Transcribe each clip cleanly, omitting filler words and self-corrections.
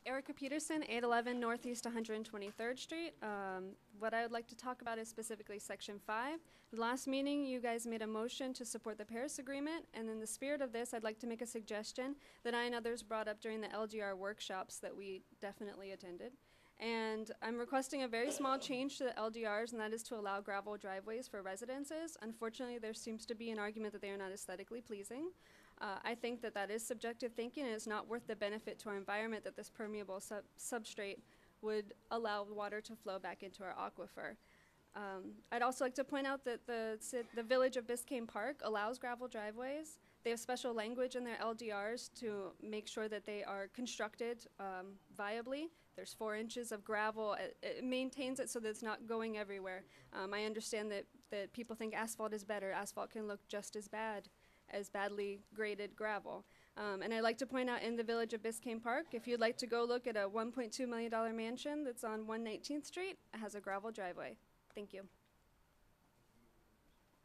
Erica Peterson, 811 Northeast 123rd Street. What I would like to talk about is specifically Section 5. The last meeting, you guys made a motion to support the Paris Agreement, and in the spirit of this, I'd like to make a suggestion that I and others brought up during the LGR workshops that we definitely attended. And I'm requesting a very small change to the LDRs, and that is to allow gravel driveways for residences. Unfortunately, there seems to be an argument that they are not aesthetically pleasing. I think that that is subjective thinking, and it's not worth the benefit to our environment that this permeable substrate would allow water to flow back into our aquifer. I'd also like to point out that the village of Biscayne Park allows gravel driveways. They have special language in their LDRs to make sure that they are constructed viably. There's 4 inches of gravel. It maintains it so that it's not going everywhere. I understand that people think asphalt is better. Asphalt can look just as bad as badly graded gravel. And I'd like to point out in the village of Biscayne Park, if you'd like to go look at a $1.2 million mansion that's on 119th Street, it has a gravel driveway. Thank you.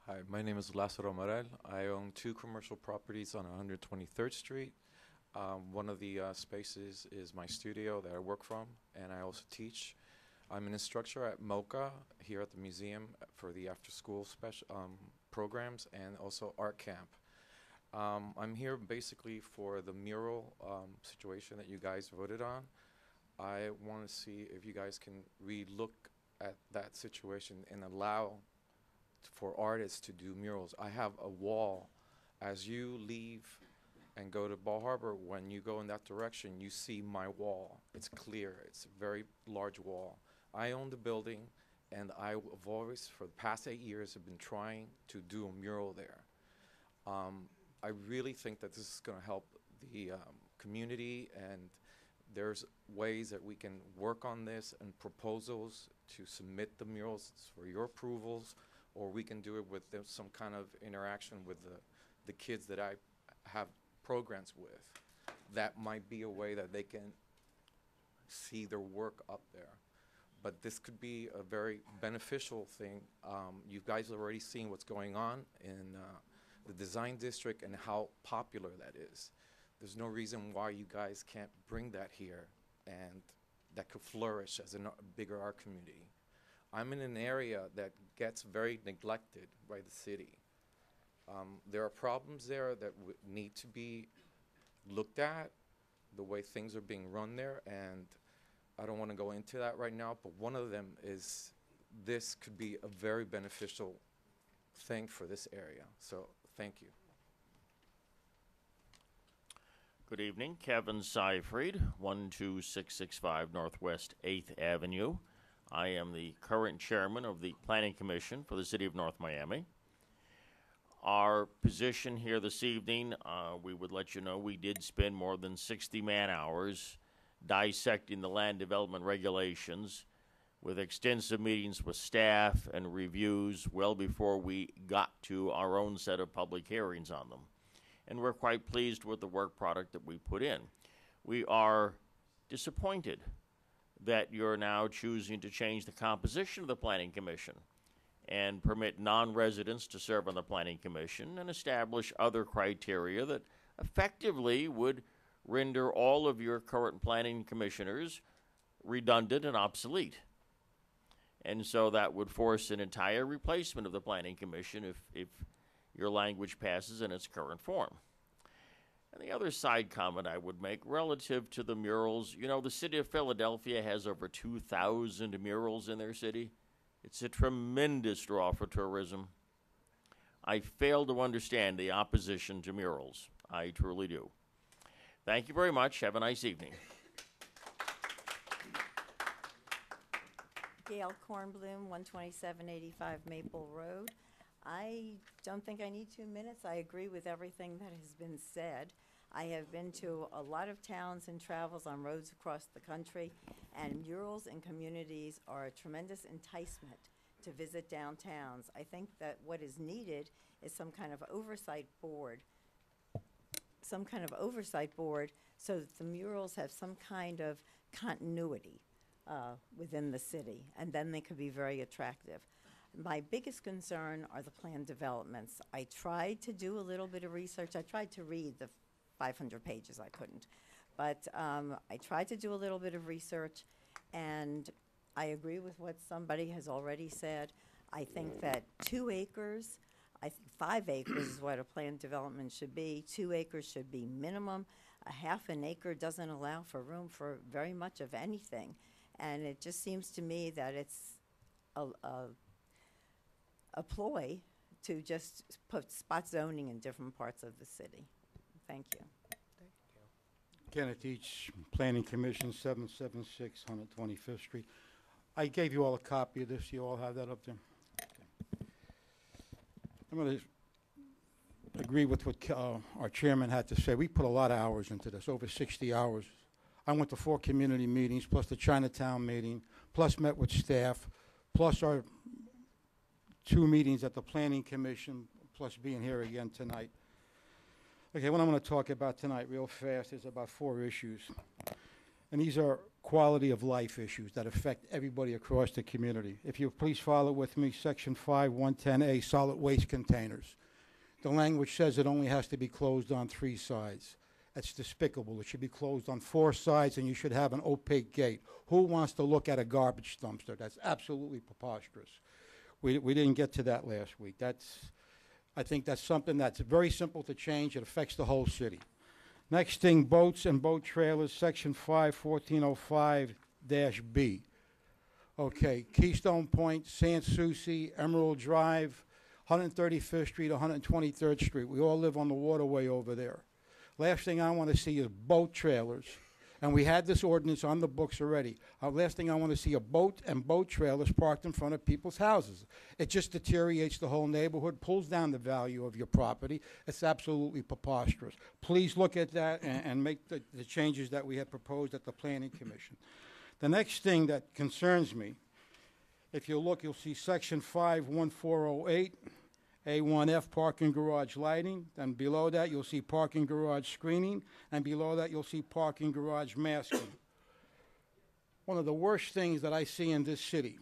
Hi, my name is Lázaro Morel. I own 2 commercial properties on 123rd Street. One of the spaces is my studio that I work from, and I also teach. I'm an instructor at MOCA here at the museum for the after-school programs and also art camp. I'm here basically for the mural situation that you guys voted on. I want to see if you guys can re-look at that situation and allow for artists to do murals. I have a wall. As you leave and go to Bal Harbour, when you go in that direction, you see my wall. It's clear. It's a very large wall. I own the building, and I've always, for the past 8 years, have been trying to do a mural there. I really think that this is going to help the community, and there's ways that we can work on this and proposals to submit the murals for your approvals, or we can do it with some kind of interaction with the kids that I have programs with. That might be a way that they can see their work up there. But this could be a very beneficial thing. You guys have already seen what's going on in the design district and how popular that is. There's no reason why you guys can't bring that here, and that could flourish as a bigger art community. I'm in an area that gets very neglected by the city. There are problems there that need to be looked at, the way things are being run there, and I don't want to go into that right now, but one of them is this could be a very beneficial thing for this area. So thank you. Good evening. Kevin Seifried, 12665 Northwest 8th Avenue. I am the current chairman of the Planning Commission for the City of North Miami. Our position here this evening, we would let you know we did spend more than 60 man-hours dissecting the land development regulations with extensive meetings with staff and reviews well before we got to our own set of public hearings on them. And we're quite pleased with the work product that we put in. We are disappointed that you're now choosing to change the composition of the Planning Commission and permit non-residents to serve on the Planning Commission and establish other criteria that effectively would render all of your current planning commissioners redundant and obsolete. And so that would force an entire replacement of the Planning Commission if your language passes in its current form. And the other side comment I would make relative to the murals, you know, the city of Philadelphia has over 2,000 murals in their city. It's a tremendous draw for tourism. I fail to understand the opposition to murals. I truly do. Thank you very much. Have a nice evening. Gail Kornblum, 12785 Maple Road. I don't think I need 2 minutes. I agree with everything that has been said. I have been to a lot of towns and travels on roads across the country, and murals in communities are a tremendous enticement to visit downtowns. I think that what is needed is some kind of oversight board, so that the murals have some kind of continuity within the city, and then they could be very attractive. My biggest concern are the planned developments. I tried to do a little bit of research. I tried to read the 500 pages. I couldn't. But I tried to do a little bit of research, and I agree with what somebody has already said. I think that 2 acres, I think 5 acres is what a planned development should be. 2 acres should be minimum. A half an acre doesn't allow for room for very much of anything. And it just seems to me that it's a ploy to just put spot zoning in different parts of the city. Thank you. Kenneth Each, Planning Commission, 776 125th Street. I gave you all a copy of this. You all have that up there? Okay. I'm going to agree with what our chairman had to say. We put a lot of hours into this, over 60 hours. I went to 4 community meetings, plus the Chinatown meeting, plus met with staff, plus our 2 meetings at the Planning Commission, plus being here again tonight. Okay, what I'm going to talk about tonight real fast is about 4 issues. And these are quality of life issues that affect everybody across the community. If you please follow with me, Section 5, 110A, solid waste containers. The language says it only has to be closed on 3 sides. That's despicable. It should be closed on 4 sides, and you should have an opaque gate. Who wants to look at a garbage dumpster? That's absolutely preposterous. We didn't get to that last week. I think that's something that's very simple to change. It affects the whole city. Next thing, boats and boat trailers, Section 5, 1405-B. Okay, Keystone Point, Sans Souci, Emerald Drive, 135th Street, 123rd Street. We all live on the waterway over there. Last thing I want to see is boat trailers. And we had this ordinance on the books already. Last thing I want to see are boat and boat trailers parked in front of people's houses. It just deteriorates the whole neighborhood, pulls down the value of your property. It's absolutely preposterous. Please look at that and make the changes that we had proposed at the Planning Commission. The next thing that concerns me, if you look, you'll see Section 51408, A1F, parking garage lighting. Then below that, you'll see parking garage screening. And below that, you'll see parking garage masking. One of the worst things that I see in this city,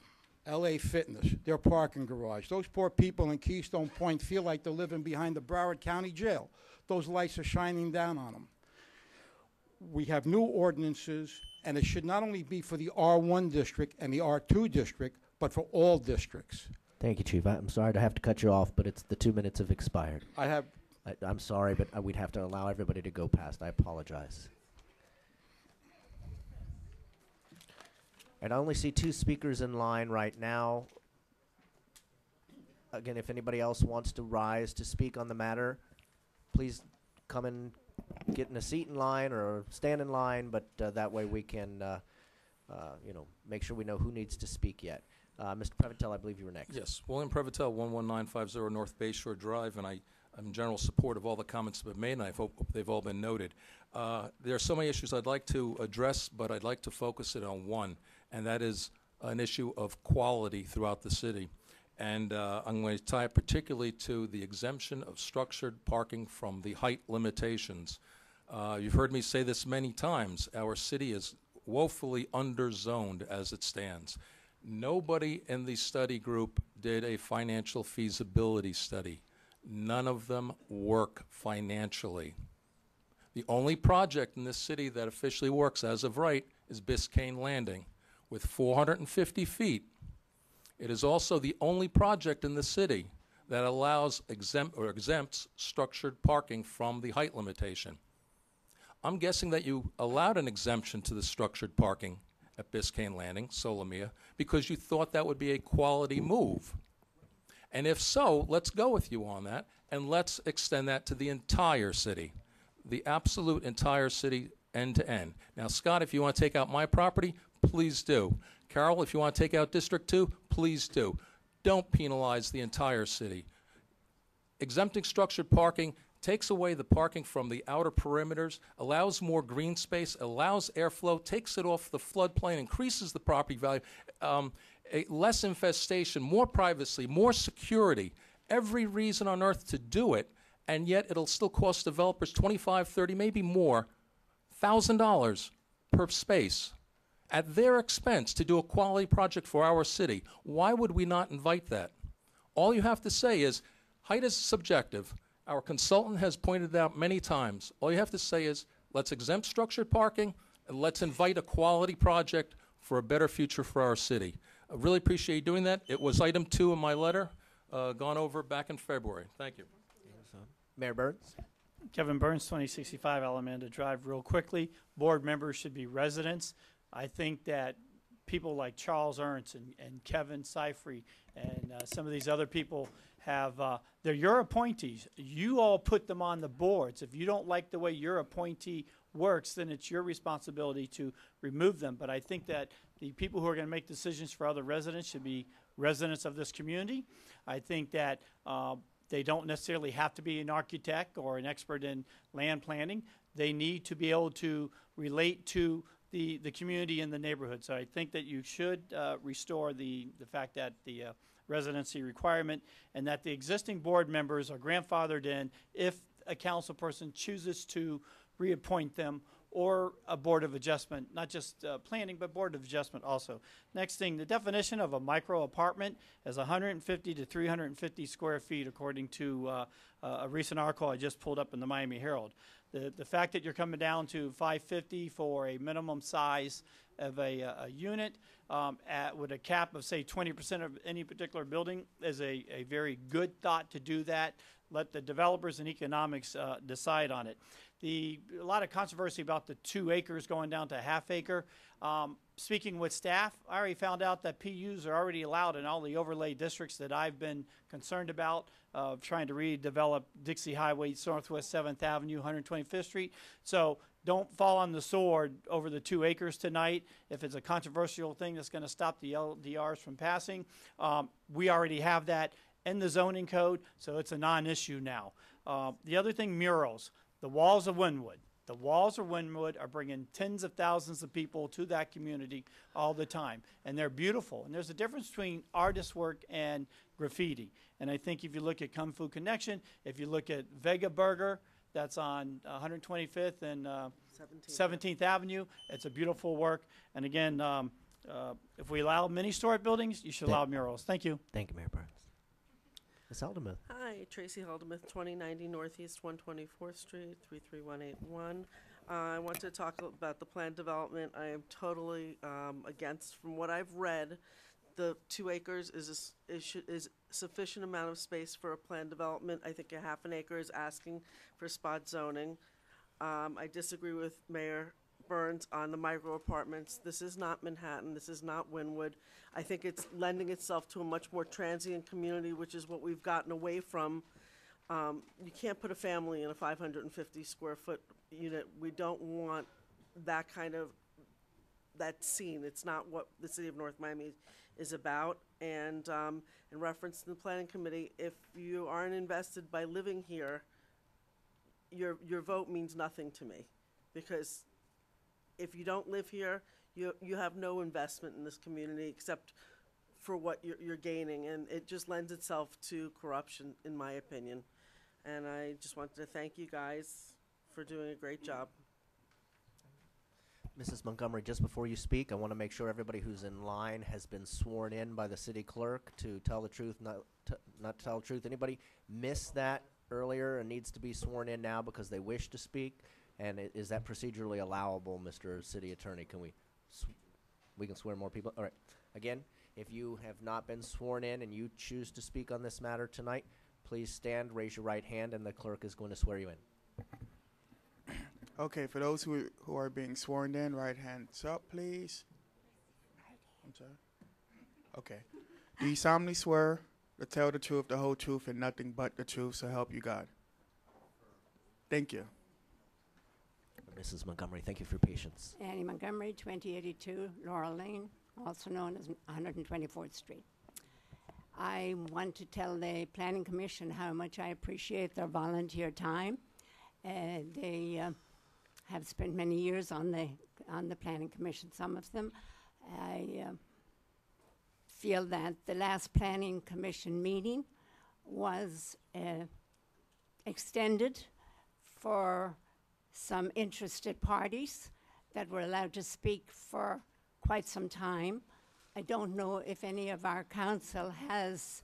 LA Fitness, their parking garage. Those poor people in Keystone Point feel like they're living behind the Broward County Jail. Those lights are shining down on them. We have new ordinances, and it should not only be for the R1 district and the R2 district, but for all districts. Thank you, Chief. I'm sorry to have to cut you off, but the 2 minutes have expired. I'm sorry, but we'd have to allow everybody to go past. I apologize. And I only see 2 speakers in line right now. Again, if anybody else wants to rise to speak on the matter, please come and get in a seat in line or stand in line, but that way we can make sure we know who needs to speak yet. Mr. Preventel, I believe you were next. Yes, William Preventel, 11950 North Bayshore Drive, and I'm in general support of all the comments that have been made, and I hope they've all been noted. There are so many issues I'd like to address, but I'd like to focus it on one, and that is an issue of quality throughout the city. And I'm going to tie it particularly to the exemption of structured parking from the height limitations. You've heard me say this many times. Our city is woefully underzoned as it stands. Nobody in the study group did a financial feasibility study. None of them work financially. The only project in this city that officially works as of right is Biscayne Landing with 450 feet. It is also the only project in the city that allows exempts structured parking from the height limitation. I'm guessing that you allowed an exemption to the structured parking at Biscayne Landing, Solomia, because you thought that would be a quality move. And if so, let's go with you on that, and let's extend that to the entire city, the absolute entire city, end to end. Now, Scott, if you want to take out my property, please do. Carol, if you want to take out District 2, please do. Don't penalize the entire city. Exempting structured parking takes away the parking from the outer perimeters, allows more green space, allows airflow, takes it off the floodplain, increases the property value, less infestation, more privacy, more security, every reason on earth to do it, and yet it'll still cost developers $25, $30, maybe more, $1,000 per space at their expense to do a quality project for our city. Why would we not invite that? All you have to say is, height is subjective. Our consultant has pointed out many times, all you have to say is, let's exempt structured parking, and let's invite a quality project for a better future for our city. I really appreciate you doing that. It was item 2 in my letter, gone over back in February. Thank you. Mayor Burns? Kevin Burns, 2065 Alamanda Drive. Real quickly, board members should be residents. I think that people like Charles Ernst and Kevin Seifried and some of these other people have, they're your appointees. You all put them on the boards. If you don't like the way your appointee works, then it's your responsibility to remove them. But I think that the people who are going to make decisions for other residents should be residents of this community. I think that they don't necessarily have to be an architect or an expert in land planning. They need to be able to relate to the community and the neighborhood. So I think that you should restore the fact that the residency requirement, and that the existing board members are grandfathered in if a council person chooses to reappoint them, or a board of adjustment, not just planning, but board of adjustment also. Next thing, the definition of a micro apartment is 150 to 350 square feet, according to a recent article I just pulled up in the Miami Herald. The fact that you're coming down to 550 for a minimum size of a unit with a cap of, say, 20% of any particular building is a very good thought to do that. Let the developers and economics decide on it. A lot of controversy about the 2 acres going down to a half acre. Speaking with staff, I already found out that PUs are already allowed in all the overlay districts that I've been concerned about, trying to redevelop Dixie Highway, Northwest 7th Avenue, 125th Street. So don't fall on the sword over the 2 acres tonight. If it's a controversial thing that's going to stop the LDRs from passing, we already have that in the zoning code, so it's a non-issue now. The other thing, murals. The walls of Wynwood. The walls of Wynwood are bringing tens of thousands of people to that community all the time, and they're beautiful. And there's a difference between artist work and graffiti. And I think if you look at Kung Fu Connection, if you look at Vega Burger, that's on 125th and 17th Avenue, it's a beautiful work. And again, if we allow mini-storage buildings, you should allow murals. Thank you. Thank you, Mayor Burns. Ms. Haldemuth? Hi, Tracy Haldemuth, 2090 Northeast 124th Street, 33181. I want to talk about the planned development. I am totally against, from what I've read, the 2 acres is sufficient amount of space for a planned development. I think a half an acre is asking for spot zoning. I disagree with Mayor Burns on the micro apartments. This is not Manhattan. This is not Wynwood. I think it's lending itself to a much more transient community, which is what we've gotten away from. You can't put a family in a 550 square foot unit. We don't want that kind of, that scene. It's not what the city of North Miami is about. And in reference to the planning committee, if you aren't invested by living here, your vote means nothing to me, because if you don't live here, you have no investment in this community except for what you're gaining, and it just lends itself to corruption, in my opinion. And I just wanted to thank you guys for doing a great job. Mrs. Montgomery, just before you speak, I want to make sure everybody who's in line has been sworn in by the city clerk to tell the truth, not to tell the truth. Anybody missed that earlier and needs to be sworn in now because they wish to speak? And is that procedurally allowable, Mr. City Attorney? Can we can swear more people? All right. Again, if you have not been sworn in and you choose to speak on this matter tonight, please stand, raise your right hand, and the clerk is going to swear you in. Okay, for those who are being sworn in, right hands up, please. I'm sorry. Okay. Do you solemnly swear to tell the truth, the whole truth, and nothing but the truth, so help you God? Thank you. Mrs. Montgomery, thank you for your patience. Annie Montgomery, 2082 Laurel Lane, also known as 124th Street. I want to tell the Planning Commission how much I appreciate their volunteer time. They have spent many years on the Planning Commission, some of them. I feel that the last Planning Commission meeting was extended for some interested parties that were allowed to speak for quite some time. I don't know if any of our council has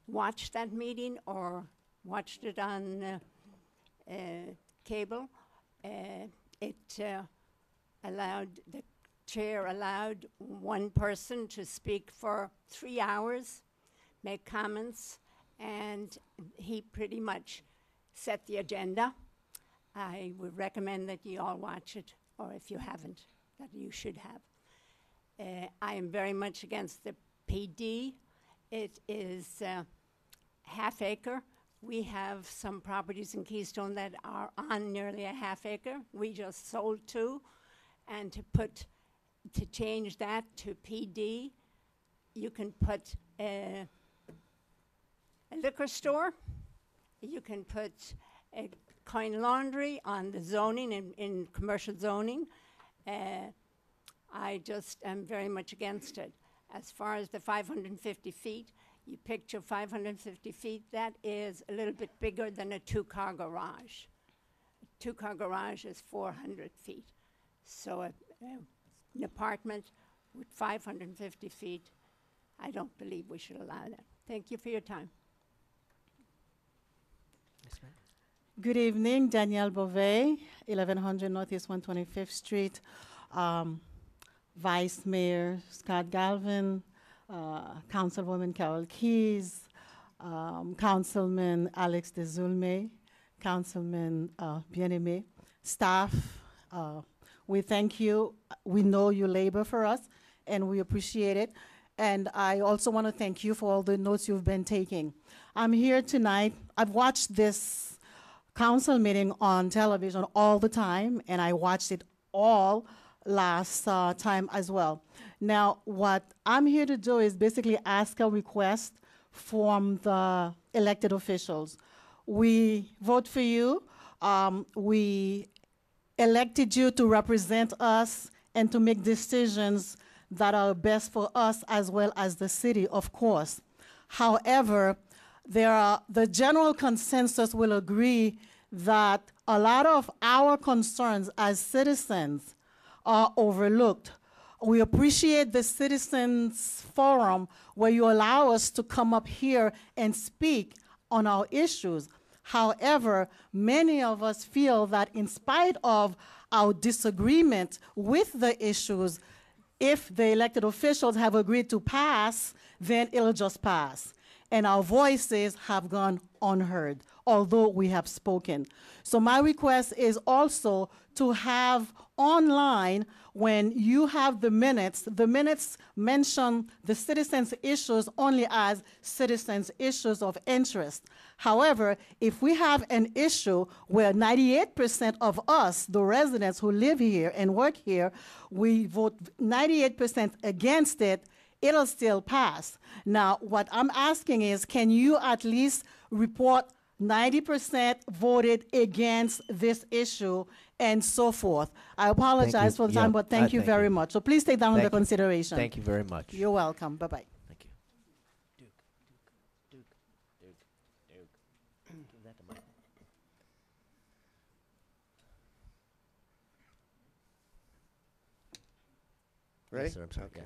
watched that meeting or watched it on cable. the chair allowed one person to speak for 3 hours, make comments, and he pretty much set the agenda. I would recommend that you all watch it, or if you haven't, that you should have. I am very much against the PD. It is half acre. We have some properties in Keystone that are on nearly a half acre. We just sold 2, and to change that to PD, you can put a liquor store, you can put a coin laundry on the zoning, in commercial zoning. I just am very much against it. As far as the 550 feet, you picture 550 feet, that is a little bit bigger than a 2-car garage. A 2-car garage is 400 feet. So an apartment with 550 feet, I don't believe we should allow that. Thank you for your time. Yes, ma'am. Good evening, Danielle Beauvais, 1100 Northeast 125th Street. Vice Mayor Scott Galvin, Councilwoman Carol Keys, Councilman Alex DeZulme, Councilman Bien-Aimé, staff, we thank you. We know you labor for us, and we appreciate it. And I also want to thank you for all the notes you've been taking. I'm here tonight. I've watched this council meeting on television all the time, and I watched it all last time as well. Now, what I'm here to do is basically ask a request from the elected officials. We vote for you. We elected you to represent us and to make decisions that are best for us as well as the city, of course. However, the general consensus will agree that a lot of our concerns as citizens are overlooked. We appreciate the Citizens Forum where you allow us to come up here and speak on our issues. However, many of us feel that in spite of our disagreement with the issues, if the elected officials have agreed to pass, then it'll just pass. And our voices have gone unheard, although we have spoken. So my request is also to have online, when you have the minutes mention the citizens' issues only as citizens' issues of interest. However, if we have an issue where 98% of us, the residents who live here and work here, we vote 98% against it, it'll still pass. Now, what I'm asking is, can you at least report 90% voted against this issue and so forth? I apologize for the time, but thank you very much. So please take that under consideration. Thank you very much. You're welcome. Bye-bye. Thank you. Duke. Give that to Mike. Ready? Yes, sir, I'm sorry. Okay.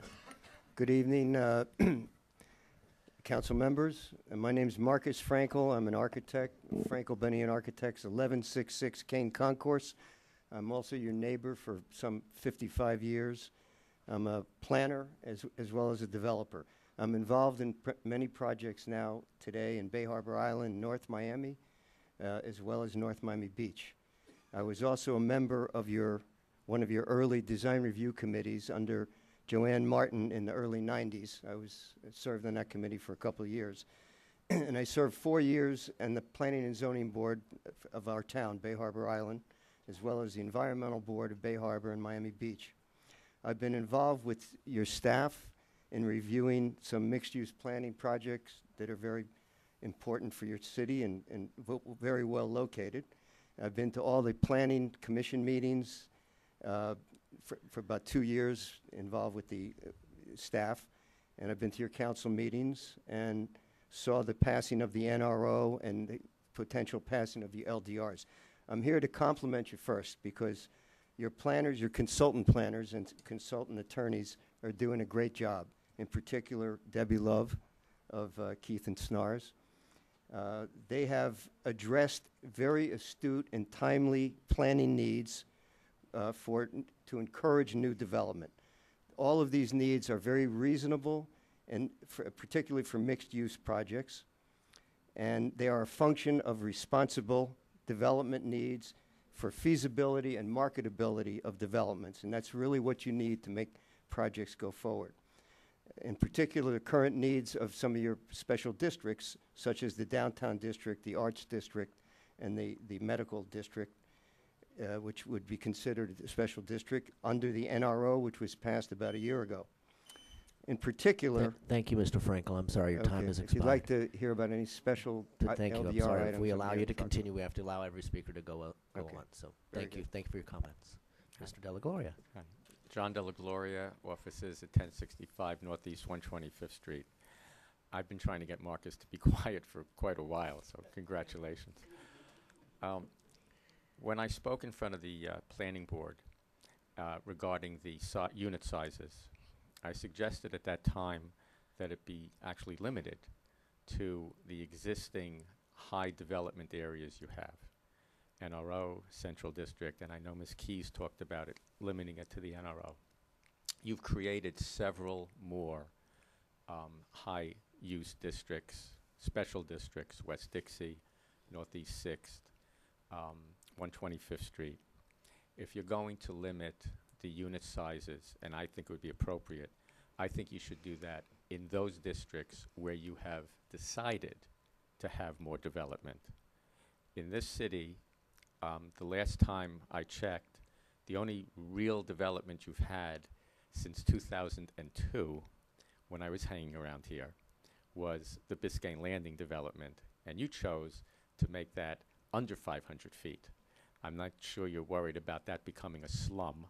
Good evening, council members. My name is Marcus Frankel. I'm an architect, Frankel Benny and Architects, 1166 Kane Concourse. I'm also your neighbor for some 55 years. I'm a planner as well as a developer. I'm involved in many projects now today in Bay Harbor Island, North Miami, as well as North Miami Beach. I was also a member of one of your early design review committees under Joanne Martin in the early 90s. I served on that committee for a couple of years. And I served 4 years on the Planning and Zoning Board of our town, Bay Harbor Island, as well as the Environmental Board of Bay Harbor and Miami Beach. I've been involved with your staff in reviewing some mixed-use planning projects that are very important for your city and very well located. I've been to all the planning commission meetings for about 2 years, involved with the staff, and I've been to your council meetings and saw the passing of the NRO and the potential passing of the LDRs. I'm here to compliment you first because your planners, your consultant planners and consultant attorneys are doing a great job. In particular, Debbie Love of Keith and Snars. They have addressed very astute and timely planning needs to encourage new development. All of these needs are very reasonable, and particularly for mixed-use projects, and they are a function of responsible development needs for feasibility and marketability of developments, and that's really what you need to make projects go forward. In particular, the current needs of some of your special districts, such as the downtown district, the arts district, and the medical district, which would be considered a special district under the NRO, which was passed about a year ago. In particular, Thank you, Mr. Frankel. I'm sorry, your time okay, has if expired. you'd like to hear about any special Thank you. I'm LDR sorry. If items, we I'm allow here you to talk. continue, we have to allow every speaker to go Okay. on. So Very thank you. good. Thank you for your comments. Mr. Della Gloria. John Della Gloria, offices at 1065 Northeast 125th Street. I've been trying to get Marcus to be quiet for quite a while, so congratulations. When I spoke in front of the planning board regarding the unit sizes, I suggested at that time that it be actually limited to the existing high development areas you have. NRO, Central District, and I know Ms. Keys talked about it, limiting it to the NRO. You've created several more high-use districts, special districts, West Dixie, Northeast 6th, 125th Street. If you're going to limit the unit sizes, and I think it would be appropriate, I think you should do that in those districts where you have decided to have more development. In this city, the last time I checked, the only real development you've had since 2002, when I was hanging around here, was the Biscayne Landing development, and you chose to make that under 500 feet. I'm not sure you're worried about that becoming a slum.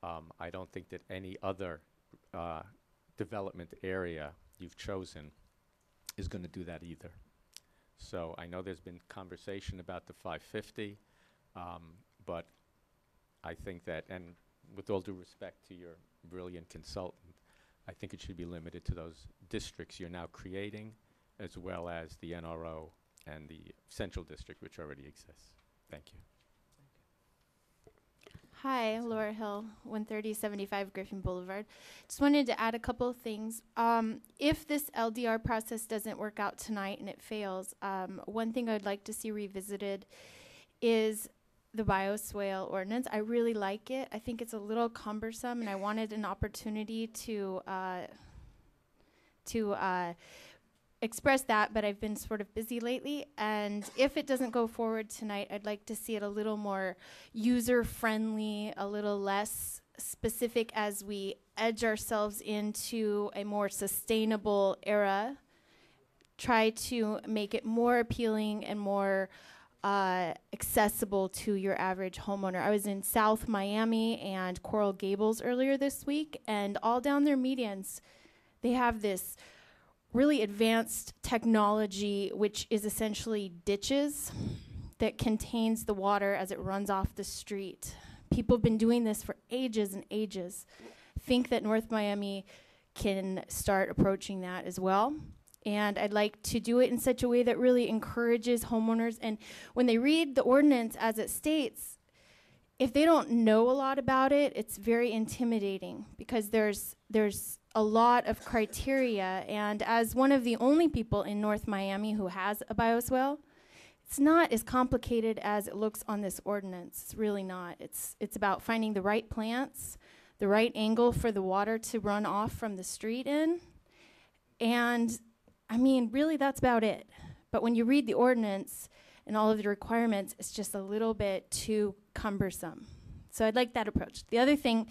I don't think that any other development area you've chosen is going to do that either. So I know there's been conversation about the 550, but I think that, and with all due respect to your brilliant consultant, I think it should be limited to those districts you're now creating, as well as the NRO and the Central District, which already exists. Thank you. Hi, Laura Hill, 13075 Griffin Boulevard. Just wanted to add a couple of things. If this LDR process doesn't work out tonight and it fails, one thing I'd like to see revisited is the bioswale ordinance. I really like it. I think it's a little cumbersome, and I wanted an opportunity to express that, but I've been sort of busy lately. And if it doesn't go forward tonight, I'd like to see it a little more user-friendly, a little less specific as we edge ourselves into a more sustainable era. Try to make it more appealing and more accessible to your average homeowner. I was in South Miami and Coral Gables earlier this week, and all down their medians, they have this really advanced technology, which is essentially ditches that contains the water as it runs off the street. People have been doing this for ages and ages. Think that North Miami can start approaching that as well. And I'd like to do it in such a way that really encourages homeowners. And when they read the ordinance as it states, if they don't know a lot about it, it's very intimidating because there's a lot of criteria. And as one of the only people in North Miami who has a bioswale, it's not as complicated as it looks on this ordinance. It's really not. It's about finding the right plants, the right angle for the water to run off from the street in. And I mean, really, that's about it. But when you read the ordinance and all of the requirements, it's just a little bit too cumbersome. So I'd like that approach. The other thing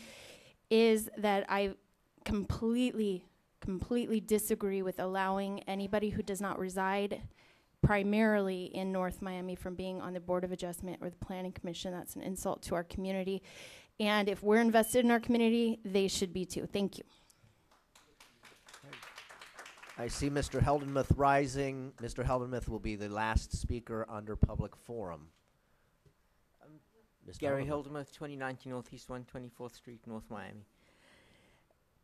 is that I completely disagree with allowing anybody who does not reside primarily in North Miami from being on the Board of Adjustment or the Planning Commission. That's an insult to our community. And if we're invested in our community, they should be too. Thank you. I see Mr. Heldenmuth rising. Mr. Heldenmuth will be the last speaker under public forum. Mr. Gary Heldenmuth. Hildemuth, 2019 Northeast 124th Street, North Miami.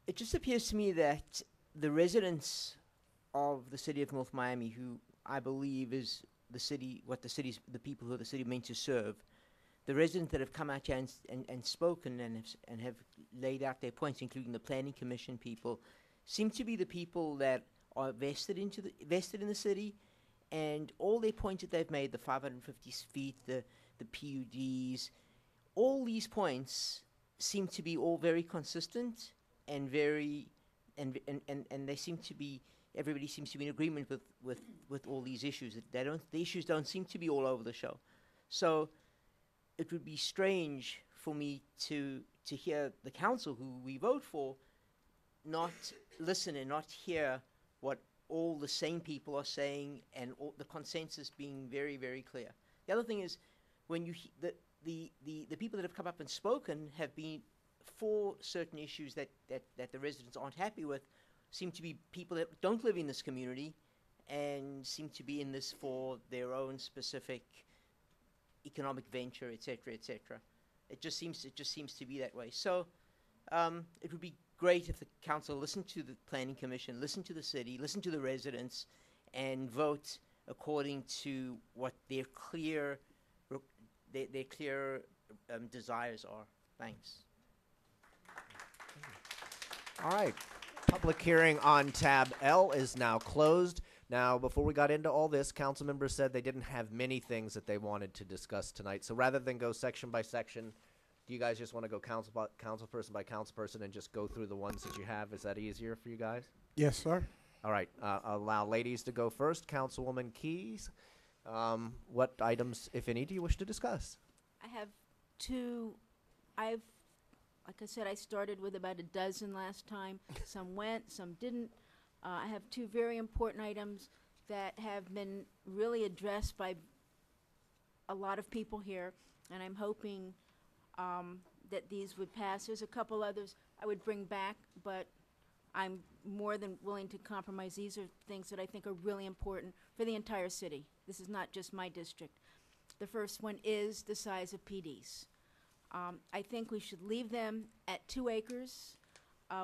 It just appears to me that the residents of the city of North Miami, who I believe is the city, the people who the city meant to serve, the residents that have come out here and spoken and have laid out their points, including the planning commission people, seem to be the people that are vested in the city, and all their points that they've made, the 550 feet, the PUDs, all these points seem to be all very consistent and very, and they seem to be, everybody seems to be in agreement with all these issues. The issues don't seem to be all over the show. So it would be strange for me to hear the council, who we vote for, not listen and not hear what all the same people are saying, and all the consensus being very, very clear. The other thing is, when you the people that have come up and spoken have been for certain issues that the residents aren't happy with, seem to be people that don't live in this community and seem to be in this for their own specific economic venture, et cetera, et cetera. It just seems to be that way. So it would be great if the council listened to the planning commission, listened to the city, listened to the residents, and vote according to what their clear desires are. Thanks. All right. Public hearing on tab L is now closed. Now, before we got into all this, council members said they didn't have many things that they wanted to discuss tonight. So rather than go section by section, do you guys just want to go councilperson by councilperson and just go through the ones that you have? Is that easier for you guys? Yes, sir. All right. Allow ladies to go first. Councilwoman Keys, what items, if any, do you wish to discuss? I have two. Like I said, I started with about a dozen last time. Some went, some didn't. I have two very important items that have been really addressed by a lot of people here, and I'm hoping that these would pass. There's a couple others I would bring back, but I'm more than willing to compromise. These are things that I think are really important for the entire city. This is not just my district. The first one is the size of PDs. I think we should leave them at 2 acres.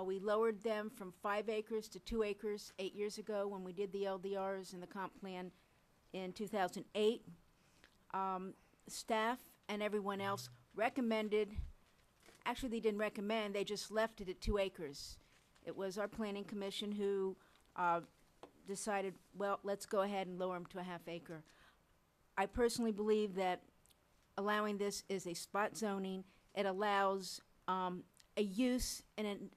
We lowered them from 5 acres to 2 acres 8 years ago when we did the LDRs and the comp plan in 2008. Staff and everyone else recommended, actually they didn't recommend, they just left it at 2 acres. It was our planning commission who decided, well, let's go ahead and lower them to a ½ acre. I personally believe that allowing this is a spot zoning. It allows a use in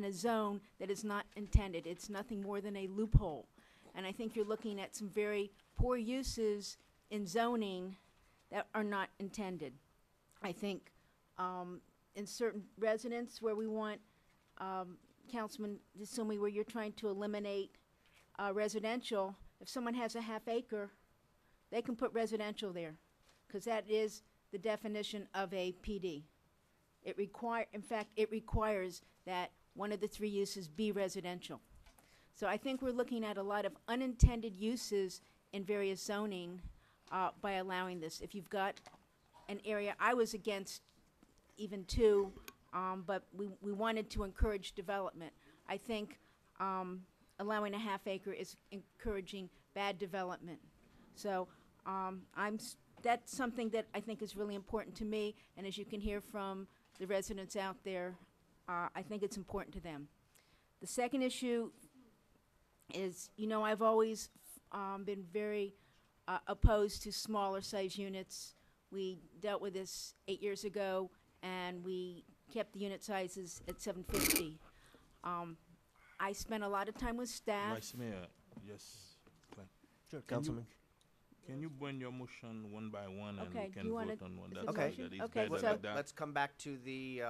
a zone that is not intended. It's nothing more than a loophole. And I think you're looking at some very poor uses in zoning that are not intended. I think in certain residents where we want, Councilman DeSumi, where you're trying to eliminate residential, if someone has a ½ acre, they can put residential there, because that is the definition of a PD. In fact, it requires that one of the 3 uses be residential. So I think we're looking at a lot of unintended uses in various zoning by allowing this. If you've got an area, I was against even 2, but we wanted to encourage development. I think allowing a ½ acre is encouraging bad development. So that's something that I think is really important to me, and as you can hear from the residents out there, I think it's important to them. The second issue is, I've always been very opposed to smaller size units. We dealt with this 8 years ago, and we kept the unit sizes at 750. I spent a lot of time with staff. Vice Mayor, yes. Sure, Councilman. Can you bring your motion one by one, and Okay, we do can you wanna- vote on one? is That's it Okay. better. It's Okay, better so- like that. Let's come back to the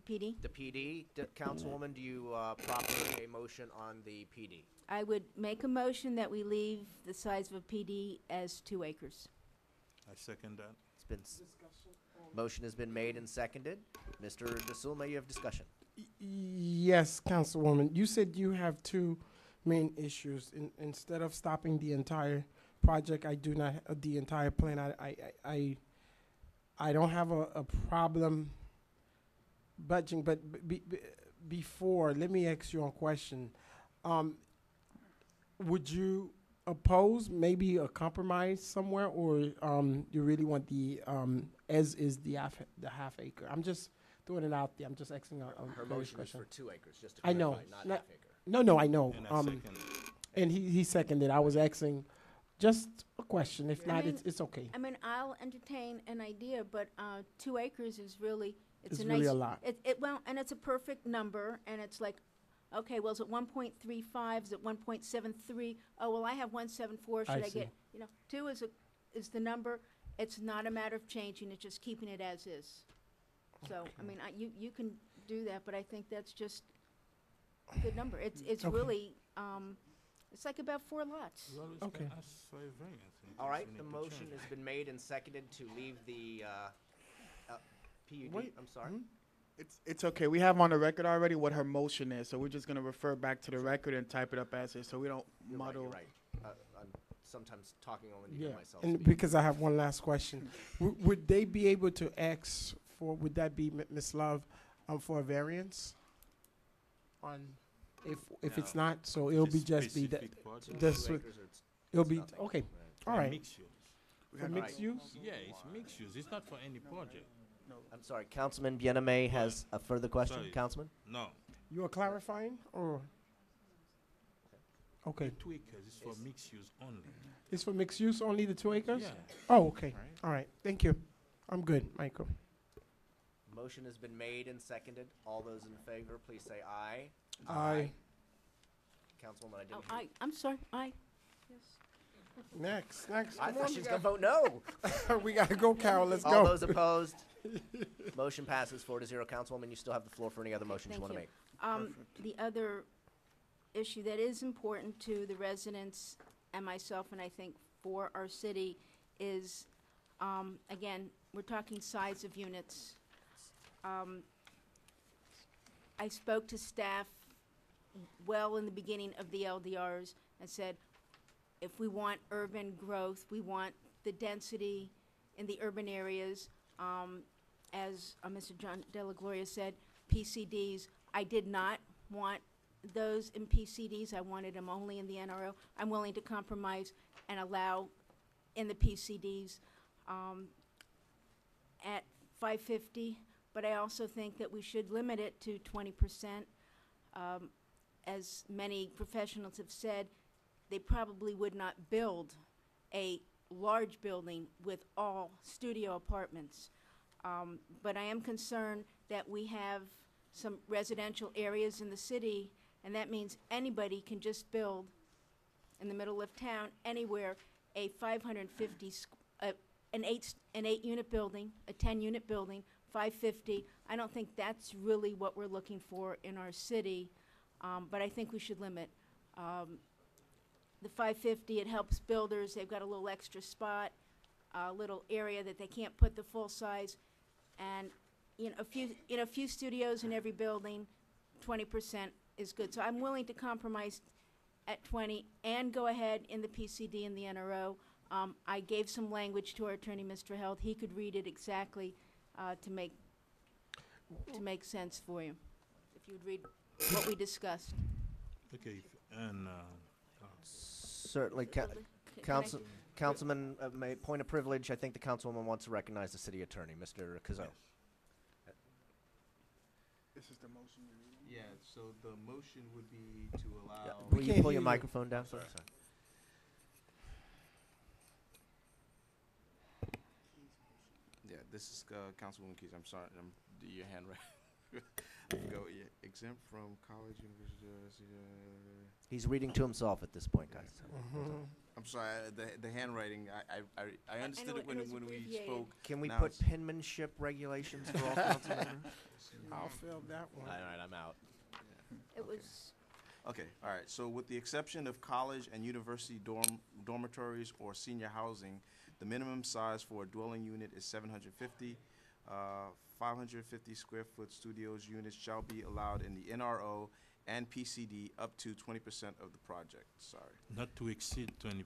PD. The PD. Councilwoman, do you proffer a motion on the PD? I would make a motion that we leave the size of a PD as 2 acres. I second that. It's been motion has been made and seconded. Mr. DeSulma, you have discussion. Yes, Councilwoman. You said you have 2 main issues. Instead of stopping the entire project, I do not the entire plan. I don't have a problem budging, but before, let me ask you a question. Would you opposed, maybe a compromise somewhere, or you really want the as is the half acre? I'm just throwing it out there. I'm just asking a Her various motion is question. for 2 acres, just to I know. clarify, not No- half acre. No, I know. And I second. And he seconded. I was asking just a question. If not, it's okay. I mean, I'll entertain an idea, but 2 acres is really, it's It's a really nice. a lot. Well, and it's a perfect number, and it's like, okay, well, is it 1.35, is it 1.73? Oh, well, I have 1.74, should I I see. get, 2 is the number. It's not a matter of changing it, just keeping it as is. So, I mean, you can do that, but I think that's just a good number. It's Okay. really, it's like about 4 lots. You always Okay. can ask for a variance in All case right, we the need to motion change has it. been made and seconded to leave the PUD. Wait, I'm sorry. It's okay. We have on the record already what her motion is, so we're just gonna refer back to the record and type it up as is, so we don't You're right, muddle. you're right. I'm sometimes talking only to Yeah, hear myself and speak. because I have one last question, would they be able to ask for? Would that be Ms. Love, for a variance? On, if it's No. not, so it'll It's a be just be that. specific project. That's 2 what, acres or it's it'll be nothing. okay. Right. All And right. mixed use. For mixed use. Yeah, it's mixed use. It's not for any project. I'm sorry, Councilman Biename has a further question. Sorry. Councilman? No. You are clarifying, or? Okay. The 2 acres is for mixed use only. It's for mixed use, only the 2 acres? Yeah. Oh, okay. All right. Thank you. I'm good, Michael. Motion has been made and seconded. All those in favor, please say aye. Aye. Councilwoman, I Oh, didn't hear. I'm sorry, aye. Yes. Next. I Come thought on, she we was going got- to vote no. We gotta go, Carol. Let's All go. those opposed? Motion passes 4-0. Councilwoman, you still have the floor for any other motions you Thank want to you. make. The other issue that is important to the residents and myself, and I think for our city, is, again, we're talking size of units. I spoke to staff well in the beginning of the LDRs and said, if we want urban growth, we want the density in the urban areas, as Mr. John Dela Gloria said, PCDs. I did not want those in PCDs. I wanted them only in the NRO. I'm willing to compromise and allow in the PCDs at 550, but I also think that we should limit it to 20%. As many professionals have said, they probably would not build a large building with all studio apartments. But I am concerned that we have some residential areas in the city, and that means anybody can just build in the middle of town, anywhere, a 550, an 8-unit building, a 10-unit building, 550. I don't think that's really what we're looking for in our city, but I think we should limit. The 550, it helps builders. They've got a little extra spot, a little area that they can't put the full size, and a few studios in every building. 20% is good. So I'm willing to compromise at 20 and go ahead in the PCD and the NRO. I gave some language to our attorney, Mr. Held. He could read it exactly to make sense for you. If you would read what we discussed. Okay, and Certainly, Can I- Councilman, point of privilege. I think the councilwoman wants to recognize the city attorney, Mr. Cazot. This is the motion you're reading? Yeah, so the motion would be to allow. Will you pull your microphone down, please? Yeah, this is Councilwoman Keys. I'm sorry, your hand right. Go, yeah, exempt from college, university. He's reading to himself at this point, guys. I'm sorry, the handwriting. I understood it when we spoke. Can we Now put it's- penmanship regulations for all council members? I'll fill that one. All right, I'm out. It was. Okay, all right. So with the exception of college and university dormitories or senior housing, the minimum size for a dwelling unit is 750. 550 square foot studios units shall be allowed in the NRO and PCD up to 20% of the project. Sorry. not to exceed 20%.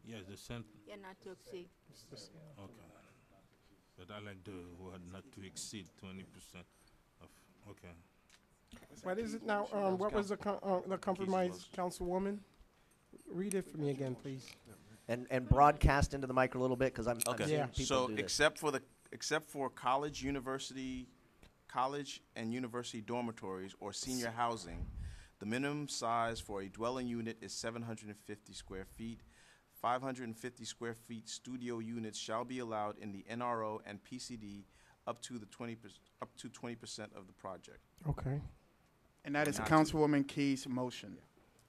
Yes, the same. Yeah, not to exceed. Okay. But I like the word not to exceed 20% of. Okay. What is it now? What was the compromise, Councilwoman? Read it for me again, please. And broadcast into the mic a little bit, because I'm Okay. seeing people So do this. except for college and university dormitories or senior housing, the minimum size for a dwelling unit is 750 square feet. 550 square feet studio units shall be allowed in the NRO and PCD up to 20% of the project. Okay. And that is Not Councilwoman Key's motion.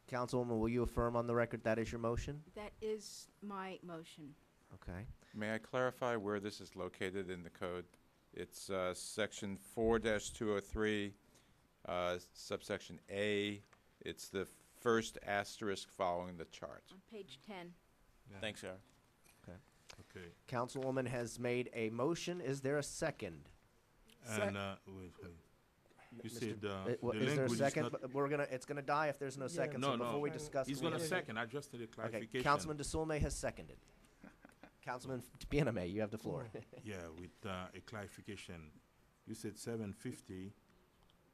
Councilwoman, will you affirm on the record that is your motion? That is my motion. Okay. May I clarify where this is located in the code? It's section 4-203, subsection A. It's the first asterisk following the chart. On page 10. Thanks, Sarah. Okay. Okay. Councilwoman has made a motion. Is there a second? And, wait. You Mr. said, Is there a language is second? not- But it's gonna die if there's no second. No, so before no. we discuss, He's we gonna have- second. I just did a Okay. clarification. Councilman DeSulme has seconded. Councilman Biename, you have the floor. Yeah, with a clarification. You said 750,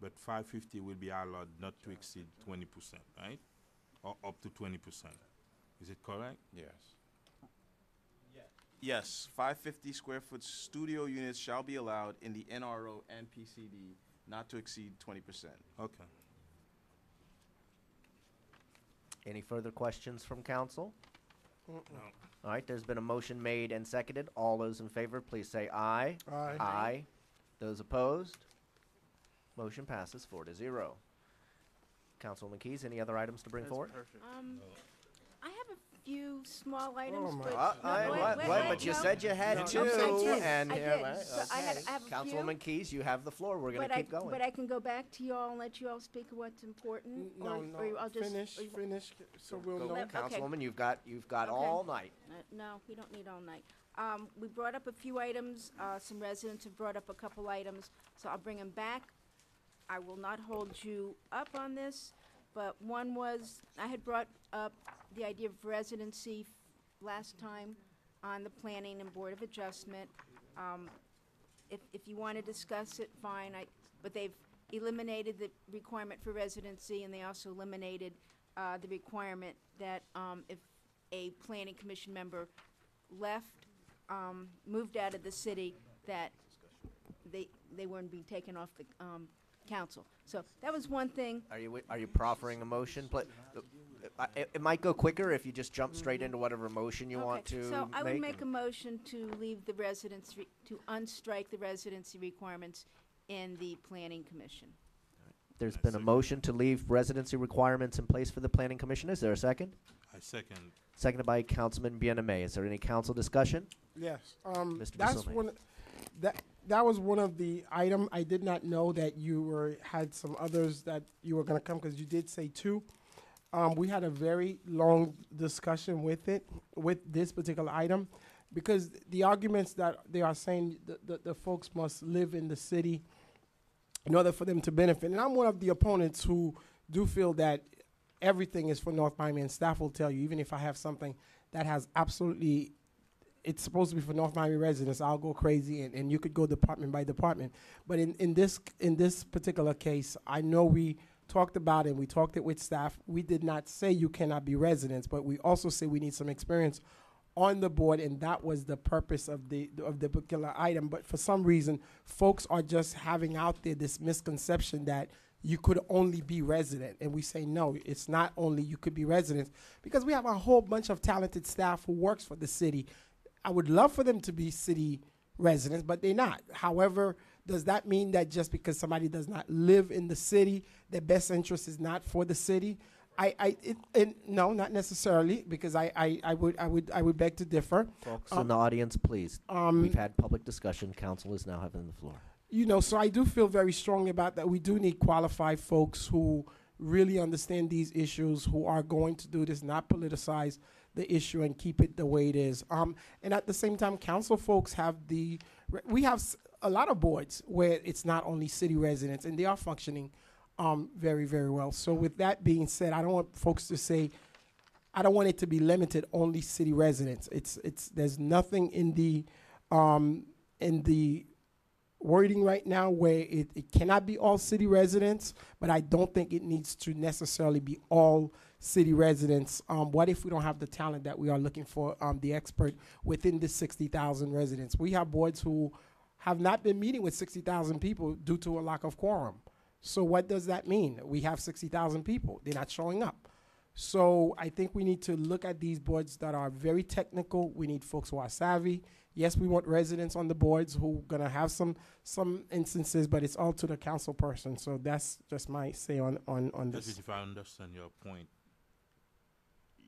but 550 will be allowed not to exceed 20%, right? Or up to 20%. Is it correct? Yes. Yes, 550 square foot studio units shall be allowed in the NRO and PCD not to exceed 20%. Okay. Any further questions from council? No. All right, there's been a motion made and seconded. All those in favor, please say aye. Aye. Aye. Those opposed? Motion passes 4-0. Councilwoman Keys, any other items to bring forward? I have a few small items, but But you said you had no, two, I did. and I here, did. right, So I have a Councilwoman Keys, you have the floor. We're going to keep going. But I can go back to y'all and let you all speak of what's important. No, or I'll just finish, so we'll Go, know. Councilwoman, you've got Okay. all night. No, we don't need all night. We brought up a few items. Some residents have brought up a couple items, so I'll bring them back. I will not hold you up on this, but one was, I had brought up the idea of residency last time on the Planning and Board of Adjustment. If you want to discuss it, fine, but they've eliminated the requirement for residency, and they also eliminated the requirement that if a Planning Commission member left, moved out of the city, that they wouldn't be taken off the council. So that was one thing. Are you proffering a motion? It might go quicker if you just jump straight into whatever motion you want to So I would make make a motion to leave the residency, to unstrike the residency requirements in the Planning Commission. There's been a motion to leave residency requirements in place for the Planning Commission. Is there a second? I second. Seconded by Councilman Biename. Is there any council discussion? Yes. Mr. That's Basile. one. That was one of the item. I did not know that you had some others that you were going to come, because you did say two. We had a very long discussion with this particular item, because the arguments that they are saying the folks must live in the city in order for them to benefit. And I'm one of the opponents who do feel that everything is for North Miami, and staff will tell you, even if I have something that has absolutely, it's supposed to be for North Miami residents, I'll go crazy, and you could go department by department. But in this particular case, I know we talked about it, we talked it with staff. We did not say you cannot be residents, but we also say we need some experience on the board, and that was the purpose of the particular item. But for some reason, folks are just having out there this misconception that you could only be resident. And we say, no, it's not only you could be residents, because we have a whole bunch of talented staff who works for the city. I would love for them to be city residents, but they're not. However, does that mean that just because somebody does not live in the city, their best interest is not for the city? No, not necessarily, because I would beg to differ. Folks in the audience, please. We've had public discussion. Council is now having the floor. So I do feel very strongly about that. We do need qualified folks who really understand these issues, who are going to do this, not politicize the issue and keep it the way it is. And at the same time, council folks have we have a lot of boards where it's not only city residents, and they are functioning very, very well. So with that being said, I don't want folks to say, I don't want it to be limited only city residents. There's nothing in the wording right now where it cannot be all city residents, but I don't think it needs to necessarily be all city residents. What if we don't have the talent that we are looking for, the expert within the 60,000 residents? We have boards who have not been meeting with 60,000 people due to a lack of quorum. So what does that mean? We have 60,000 people. They're not showing up. So I think we need to look at these boards that are very technical. We need folks who are savvy. Yes, we want residents on the boards who are gonna have some instances, but it's all to the council person. So that's just my say on That's this. if I understand your point,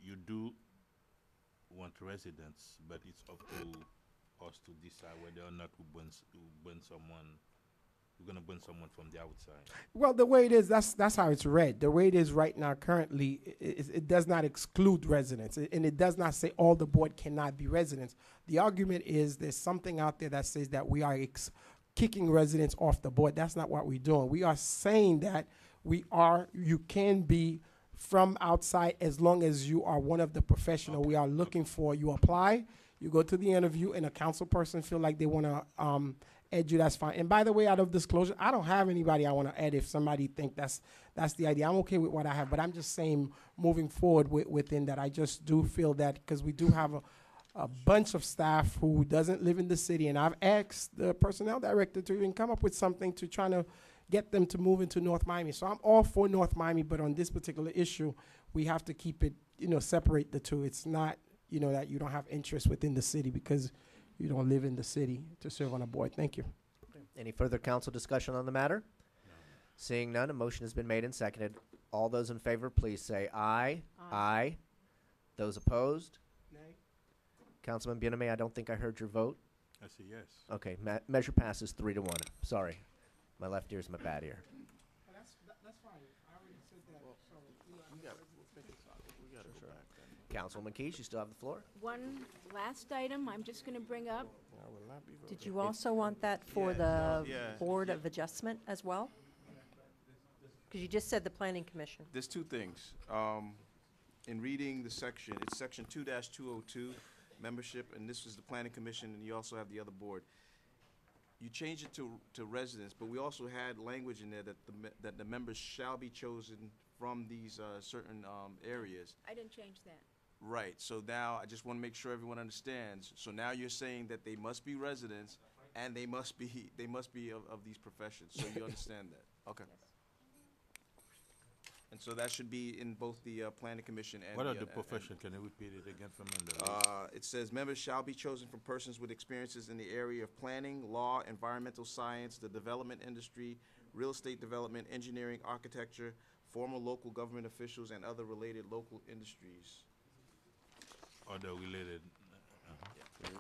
you do want residents, but it's up to us to decide whether or not we burn someone. We're gonna burn someone from the outside. Well, the way it is, that's how it's read. The way it is right now, currently, it does not exclude residents, and it does not say all the board cannot be residents. The argument is there's something out there that says that we are kicking residents off the board. That's not what we're doing. We are saying that you can be from outside as long as you are one of the professional we are looking for. You apply, you go to the interview, and a council person feel like they want to add you, that's fine. And by the way, out of disclosure, I don't have anybody I want to add if somebody think that's the idea. I'm okay with what I have, but I'm just saying moving forward within that, I just do feel that because we do have a bunch of staff who doesn't live in the city, and I've asked the personnel director to even come up with something to try to get them to move into North Miami. So I'm all for North Miami, but on this particular issue, we have to keep it, separate the two. It's not, that you don't have interest within the city because you don't live in the city to serve on a board. Thank you. Any further council discussion on the matter? Seeing none, a motion has been made and seconded. All those in favor, please say aye. Aye. Those opposed? Nay. Councilman Bieneme, I don't think I heard your vote. I say yes. Okay, measure passes 3-1. Sorry. My left ear is my bad ear. That's fine. I already said that. Councilwoman Keys, you still have the floor. One last item I'm just going to bring up. Did you also want that for Board of Adjustment as well? Because you just said the Planning Commission. There's two things. In reading the section, it's section 2-202, membership, and this is the Planning Commission, and you also have the other board. You change it to residents, but we also had language in there that the members shall be chosen from these certain areas. I didn't change that. Right, so now I just want to make sure everyone understands. So now you're saying that they must be residents and they must be of these professions. So you understand that? Okay. And so that should be in both the Planning Commission and What are the professions? Can you repeat it again for me? It says members shall be chosen from persons with experiences in the area of planning, law, environmental science, the development industry, real estate development, engineering, architecture, former local government officials, and other related local industries. Other related. Okay.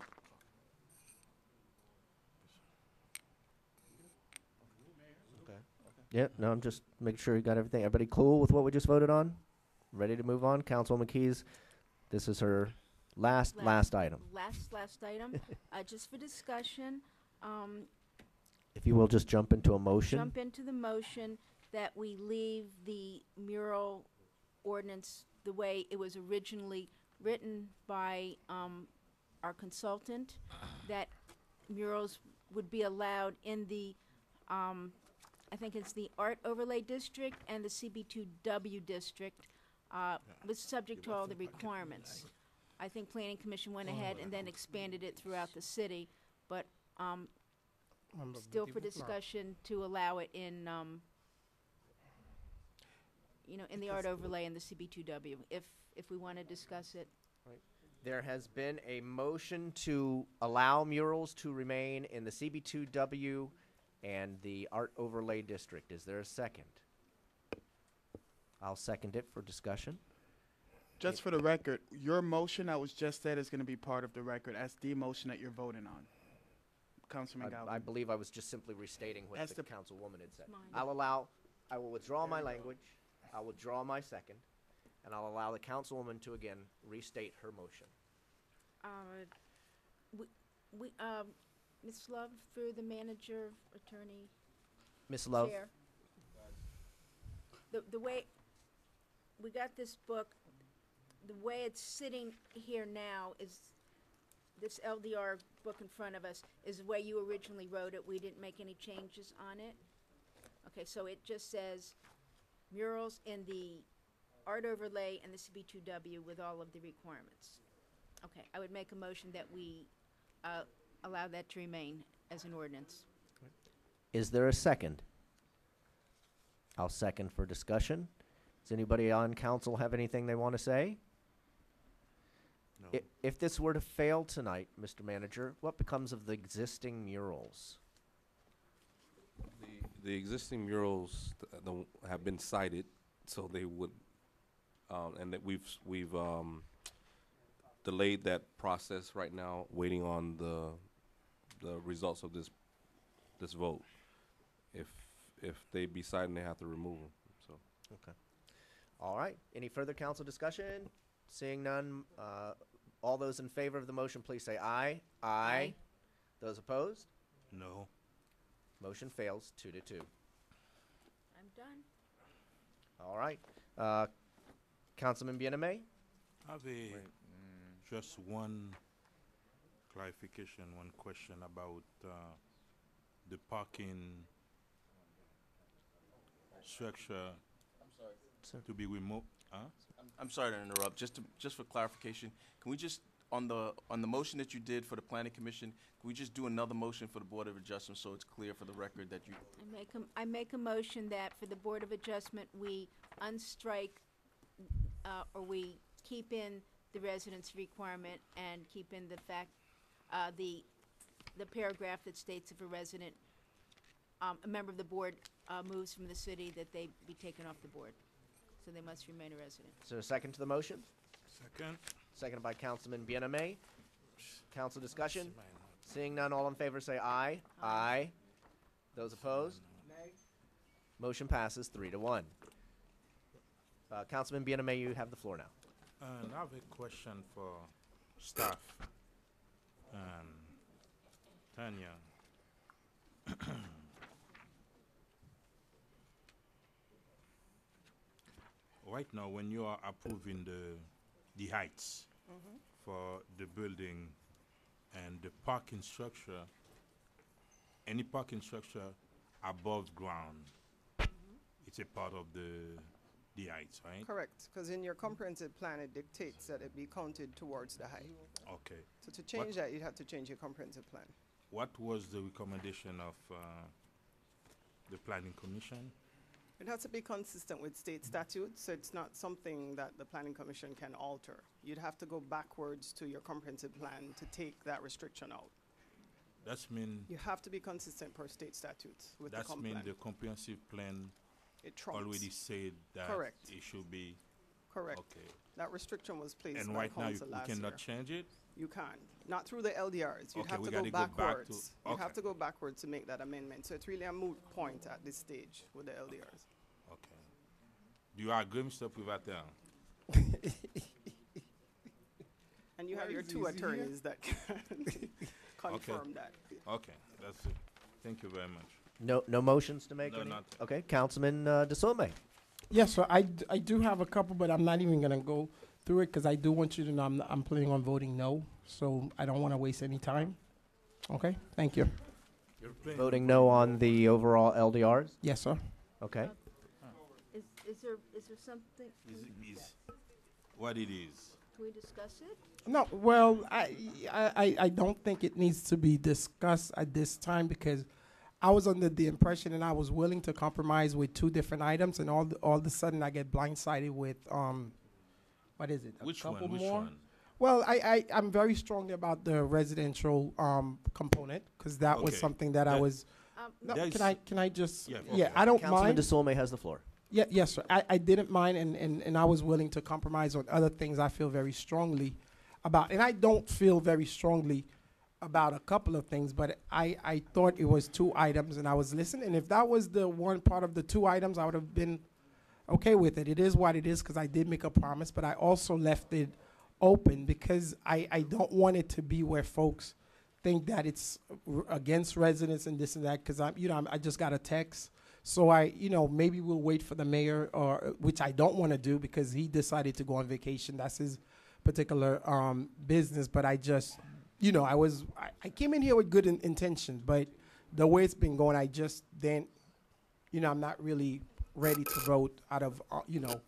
Yeah, no, I'm just making sure you got everything. Everybody cool with what we just voted on? Ready to move on? Councilwoman Keys, this is her last item. Last item, just for discussion. If you will just jump into a motion. Jump into the motion that we leave the mural ordinance the way it was originally written by our consultant, that murals would be allowed in the, I think it's the Art Overlay District and the CB2W District, was subject to all the requirements. I think Planning Commission went ahead and then expanded it throughout the city, but still for discussion to allow it in, in the Art Overlay and the CB2W, if we want to discuss it. There has been a motion to allow murals to remain in the CB2W and the Art Overlay District. Is there a second? I'll second it for discussion. Just for the record, your motion that was just said is going to be part of the record as the motion that you're voting on. Councilman Galvin. I believe I was just simply restating what That's the the- councilwoman had said. Mine. I will withdraw my language, I will withdraw my second, and I'll allow the councilwoman to again restate her motion. Ms. Love, through the manager, attorney, Ms. Love? chair. The way, we got this book, the way it's sitting here now is this LDR book in front of us is the way you originally wrote it. We didn't make any changes on it. Okay, so it just says murals in the art overlay and the CB2W with all of the requirements. Okay, I would make a motion that we allow that to remain as an ordinance. Is there a second? I'll second for discussion. Does anybody on council have anything they want to say? No. If this were to fail tonight, Mr. Manager, what becomes of the existing murals? The existing murals have been cited, so they would, and that we've delayed that process right now, waiting on the results of this vote. If they be cited, they have to remove them. So. Okay. All right. Any further council discussion? Seeing none, all those in favor of the motion, please say aye. Aye. Those opposed? No. Motion fails 2-2. I'm done. All right. Councilman Bienemay? I have just one clarification, one question about the parking structure to be removed. I'm sorry to interrupt. Just for clarification, can we just on the motion that you did for the Planning Commission, can we just do another motion for the Board of Adjustment so it's clear for the record that you? I make a motion that for the Board of Adjustment, we unstrike, or we keep in the residence requirement and keep in the fact, the paragraph that states if a resident, a member of the board moves from the city, that they be taken off the board. So they must remain a resident. Is there a second to the motion? Second. Seconded by Councilman Bienemay. Council discussion? Seeing none, all in favor say aye. Aye. Those opposed? Nay. Motion passes 3-1. Councilman Bienemay, you have the floor now. And I have a question for staff. Tanya. Right now, when you are approving the heights for the building and the parking structure, any parking structure above ground, it's a part of the heights, right? Correct, because in your comprehensive plan, it dictates that it be counted towards the height. Okay. So to change that, you'd have to change your comprehensive plan. What was the recommendation of the Planning Commission? It has to be consistent with state statutes, so it's not something that the Planning Commission can alter. You'd have to go backwards to your comprehensive plan to take that restriction out. That's mean. You have to be consistent per state statutes with the That's comp mean plan. the comprehensive plan It trumps. already said that Correct. it should be. Correct. Okay. That restriction was placed And by right now, council we last cannot year. change it? You can't. Not through the LDRs. You'd Okay, have we to go gotta go back to- backwards. You okay. have to go backwards to make that amendment. So it's really a moot point at this stage with the LDRs. Okay. Do you agree, Mr. Privateur? And you have Why your is two he here? attorneys that can confirm that. Okay, that's it. Thank you very much. No motions to make? No, any? not. Okay, Councilman DeSolme. Yes, so I do have a couple, but I'm not even going to go through it because I do want you to know I'm planning on voting no, so I don't want to waste any time. Okay, thank you. Voting no on the overall LDRs? Yes, sir. Okay. Is there something, What it is? can we discuss it? No, well, I don't think it needs to be discussed at this time because I was under the impression and I was willing to compromise with two different items, and all of a sudden I get blindsided with what is it? Which couple one? Which more? one? Well, I'm very strongly about the residential component because that was Okay. something that I was. No, There's- can I just? Yeah, Yeah, okay. I don't Councilman mind. DeSolme has the floor. Yeah, yes, sir. I didn't mind, and I was willing to compromise on other things I feel very strongly about. And I don't feel very strongly about a couple of things, but I thought it was two items, and I was listening. And if that was the one part of the two items, I would have been okay with it. It is what it is because I did make a promise, but I also left it open because I don't want it to be where folks think that it's against residents and this and that because I just got a text. So maybe we'll wait for the mayor, which I don't want to do because he decided to go on vacation. That's his particular business. But I just you know, I came in here with good intentions, but the way it's been going, I just didn't, you know, I'm not really ready to vote out of, you know,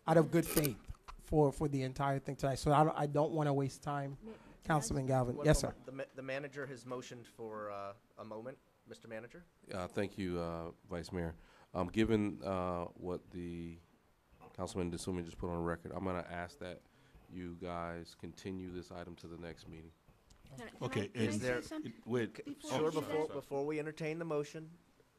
out of good faith for the entire thing tonight. So I don't want to waste time. Councilman Galvin. One Yes, sir. moment. The manager has motioned for a moment. Mr. Manager? Thank you, Vice Mayor. Given what the Councilman DeSouza just put on record, I'm going to ask that you guys continue this item to the next meeting. Okay, Can I is say there, something wait. Sure, we do that? before we entertain the motion,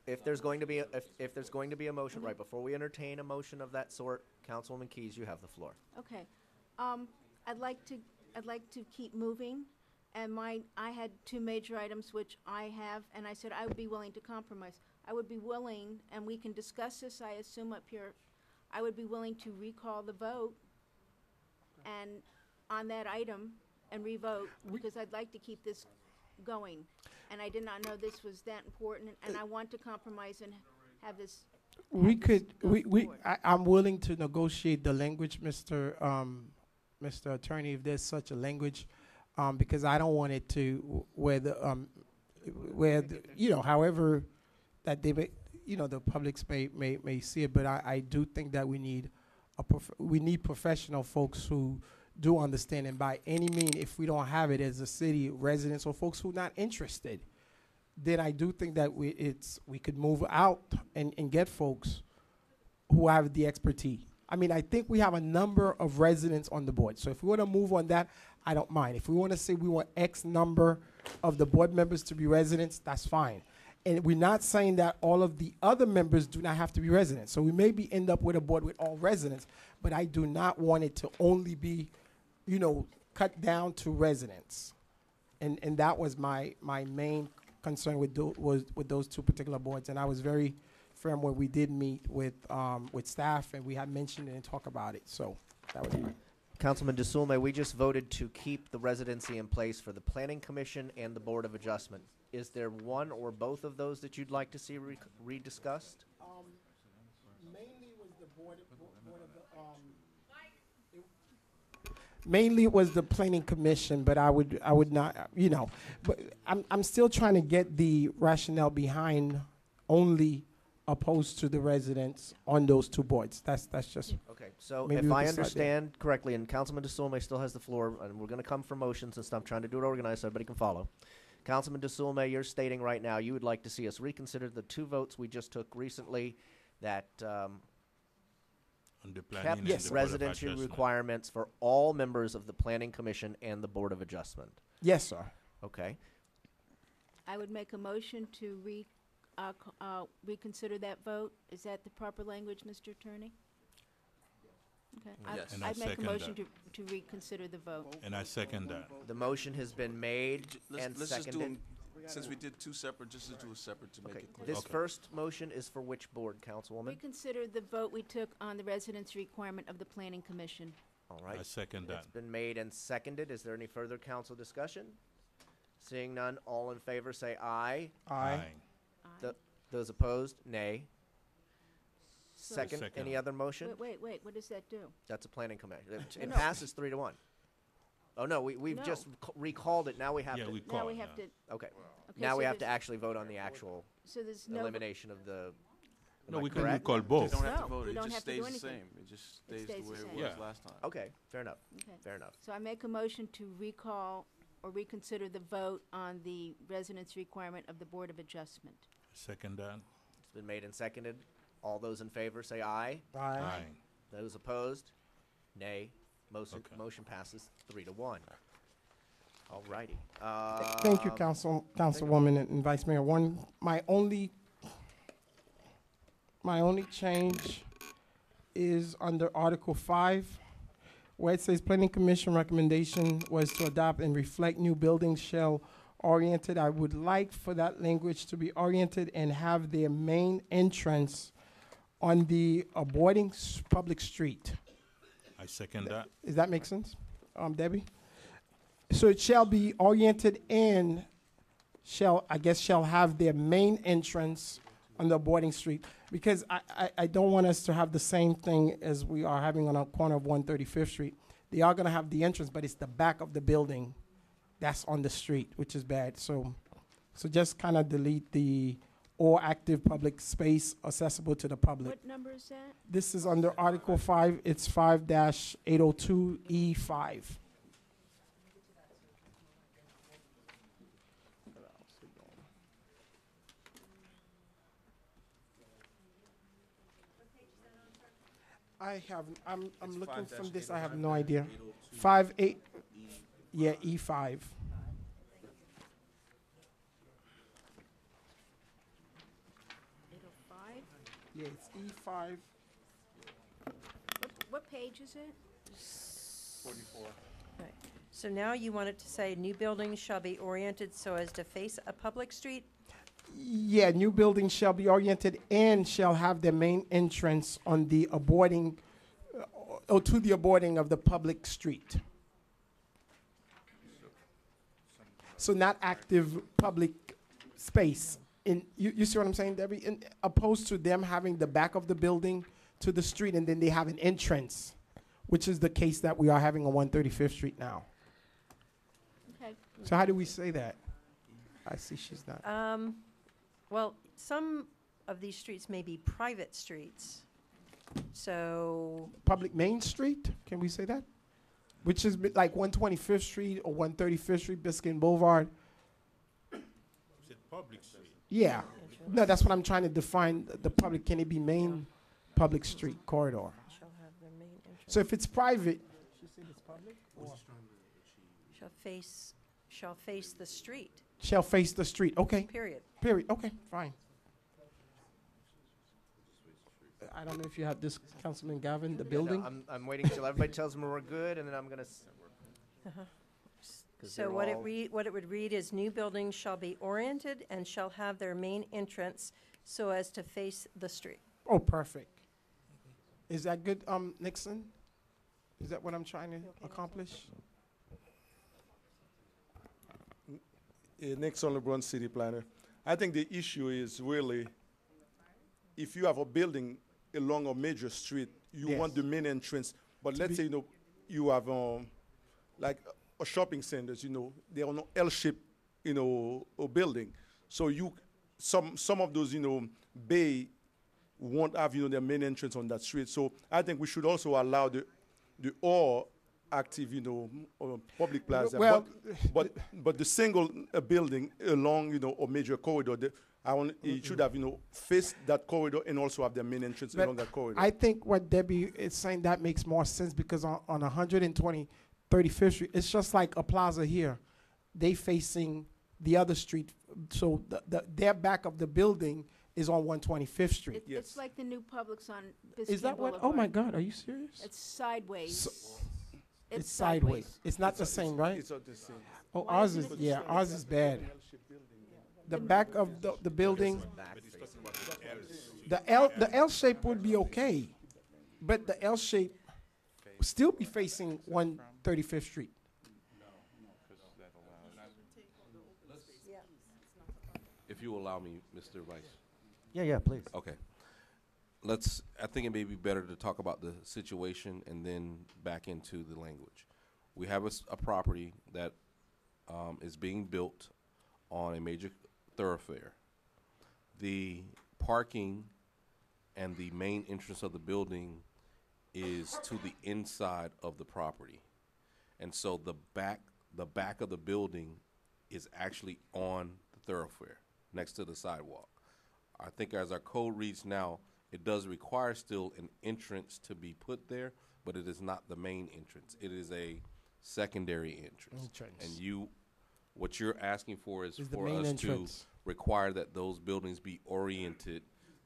if there's going to be if there's going to be a motion, right, before we entertain a motion of that sort, Councilwoman Keys, you have the floor. Okay. I'd like to keep moving, and I had two major items which I have, and I said I would be willing to compromise. I would be willing, and we can discuss this, I assume, up here. I would be willing to recall the vote and on that item and revote, because I'd like to keep this going. And I did not know this was that important, and I want to compromise and have this. I'm willing to negotiate the language, Mr. Attorney, if there's such a language, because I don't want it to where you know, however that they may, you know, the public may see it, but I do think that we need professional folks who do understand, and by any means, if we don't have it as a city residents or folks who are not interested, then I do think that we could move out and get folks who have the expertise. I mean, I think we have a number of residents on the board. So if we want to move on that, I don't mind. If we want to say we want X number of the board members to be residents, that's fine. And we're not saying that all of the other members do not have to be residents. So we maybe end up with a board with all residents, but I do not want it to only be, you know, cut down to residents. And that was my main concern with those two particular boards. And I was very firm when we did meet with staff, and we had mentioned it and talked about it. So that was my. Councilman DeSulme, we just voted to keep the residency in place for the Planning Commission and the Board of Adjustment. Is there one or both of those that you'd like to see rediscussed? Mainly was the mainly it was the Planning Commission, but I would not, you know, but I'm still trying to get the rationale behind only opposed to the residents on those two boards. That's just. Okay, so maybe if we I can start understand correctly, and Councilman DeSulme still has the floor, and we're going to come for motions and stuff, trying to do it organized so everybody can follow. Councilman DeSulme, you're stating right now you would like to see us reconsider the two votes we just took recently that On the planning kept and the Board of residency Adjustment. requirements for all members of the Planning Commission and the Board of Adjustment. Yes, sir. Okay. I would make a motion to reconsider that vote. Is that the proper language, Mr. Attorney? Okay. Yes. And I I'd make a second motion that. to reconsider the vote. And I second that. The motion has been made and Let's just do seconded. them, since we did two separate, just to do a separate to make Okay. it clear. This first motion is for which board, Councilwoman? Reconsider the vote we took on the residency requirement of the Planning Commission. All right. I second that. It's been made and seconded. Is there any further council discussion? Seeing none, all in favor say aye. Aye. Those opposed, nay. Second, Second. any other motion? Wait, what does that do? That's a planning commission. It No. passes 3-1. Oh, no, we've No. just recalled it. Now we have Yeah, to. we Now call we it have now. to, Okay. okay, Now so we have to there's- actually vote on the actual so there's no. elimination of the. No, am I we can correct? recall You both. don't have to No, vote, we it don't just have to do stays the anything. same. It just It stays the stays way the it same. was Yeah. last time. Okay, fair enough. Okay. Fair enough. So I make a motion to recall or reconsider the vote on the residence requirement of the Board of Adjustment. Second that. It's been made and seconded. All those in favor say aye. Aye. Those opposed, nay. Motion Okay. motion passes 3-1. All righty. Thank you, Councilwoman and Vice Mayor. My only change is under Article 5, where it says Planning Commission recommendation was to adopt and reflect new buildings shall oriented. I would like for that language to be oriented and have their main entrance on the avoiding public street. I second that. Does that make sense, Debbie? So it shall be oriented and shall have their main entrance on the boarding street, because I don't want us to have the same thing as we are having on a corner of 135th Street. They are going to have the entrance, but it's the back of the building that's on the street, which is bad. So just kind of delete the all active public space accessible to the public. What number is that? This is under Article 5. It's 5-802E5. I'm looking from this. I have no idea. 5-8. Yeah, E5. Yeah, it's E5. What page is it? 44. Right. So now you want it to say, new buildings shall be oriented so as to face a public street? Yeah, new buildings shall be oriented and shall have their main entrance on the aborting, or to the aborting of the public street. So not active public space. You see what I'm saying, Debbie? Opposed to them having the back of the building to the street and then they have an entrance, which is the case that we are having on 135th Street now. Okay. So how do we say that? I see she's not. Well, some of these streets may be private streets. So, Public Main Street, can we say that? Which is like 125th Street or 135th Street, Biscayne Boulevard. Is it public street? Yeah. No, that's what I'm trying to define. The public, can it be main public street corridor? shall have their main entrance. So if it's private, Shall face the street, shall face the street. Okay. period. Period. Okay, fine. I don't know if you have this, Councilman Gavin, the building. I'm waiting till everybody tells me we're good, and then I'm gonna. Uh-huh. 'Cause So they're what all- it would read is, new buildings shall be oriented and shall have their main entrance so as to face the street. Oh, perfect. Is that good, Nixon? Is that what I'm trying to accomplish? Nixon LeBron City Planner. I think the issue is really, if you have a building along a major street, you Yes. want the main entrance. But To let's be- say, you have like a shopping centers, they are no L-shaped, a building. So some of those, bay won't have, their main entrance on that street. So I think we should also allow the all active, public plaza. Well, but the single building along, a major corridor, it should have, face that corridor and also have their main entrance But along that corridor. I think what Debbie is saying, that makes more sense because on 135th Street, it's just like a plaza here. They facing the other street. So their back of the building is on 125th Street. It's like the new Publix on Biscayne Is that what? Boulevard. Oh my God, are you serious? It's sideways. It's sideways. It's not the same, right? It's not the same. Oh, Why ours isn't is, it the yeah, same? ours is bad. The back of the building, the L shape would be okay, but the L shape still be facing 135th Street. If you allow me, Mr. Vice. Yeah, please. Okay. I think it may be better to talk about the situation and then back into the language. We have a property that is being built on a major thoroughfare. The parking and the main entrance of the building is to the inside of the property. And so the back of the building is actually on the thoroughfare, next to the sidewalk. I think as our code reads now, it does require still an entrance to be put there, but it is not the main entrance. It is a secondary entrance. And what you're asking for is the for main us entrance. to require that those buildings be oriented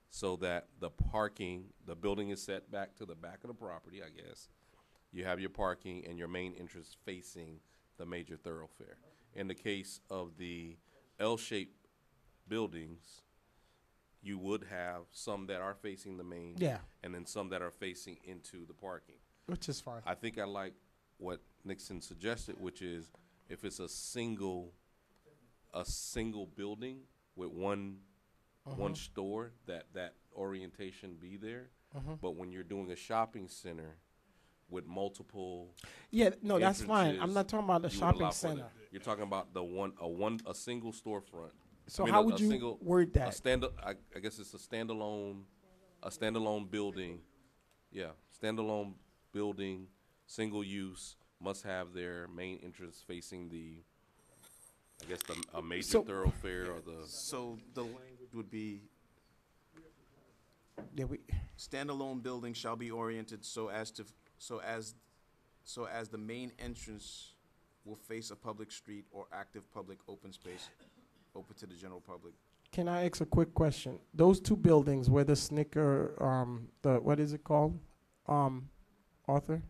so that the building is set back to the back of the property, I guess. You have your parking and your main entrance facing the major thoroughfare. In the case of the L-shaped buildings, you would have some that are facing the main, Yeah. and then some that are facing into the parking. Which is fine. I think I like what Nixon suggested, which is if it's a single building with one store, that orientation be there. Mhm. But when you're doing a shopping center, with multiple. Yeah, no, that's fine. I'm entrances, not talking about the you would shopping allow for that. center. You're talking about a single storefront. So how would you word that? I guess it's a standalone building. Yeah, standalone building, single use, must have their main entrance facing a major thoroughfare or the. So the language would be. Yeah, standalone building shall be oriented so as the main entrance will face a public street or active public open space open to the general public. Can I ask a quick question? Those two buildings where the Snicker, what is it called, Arthur?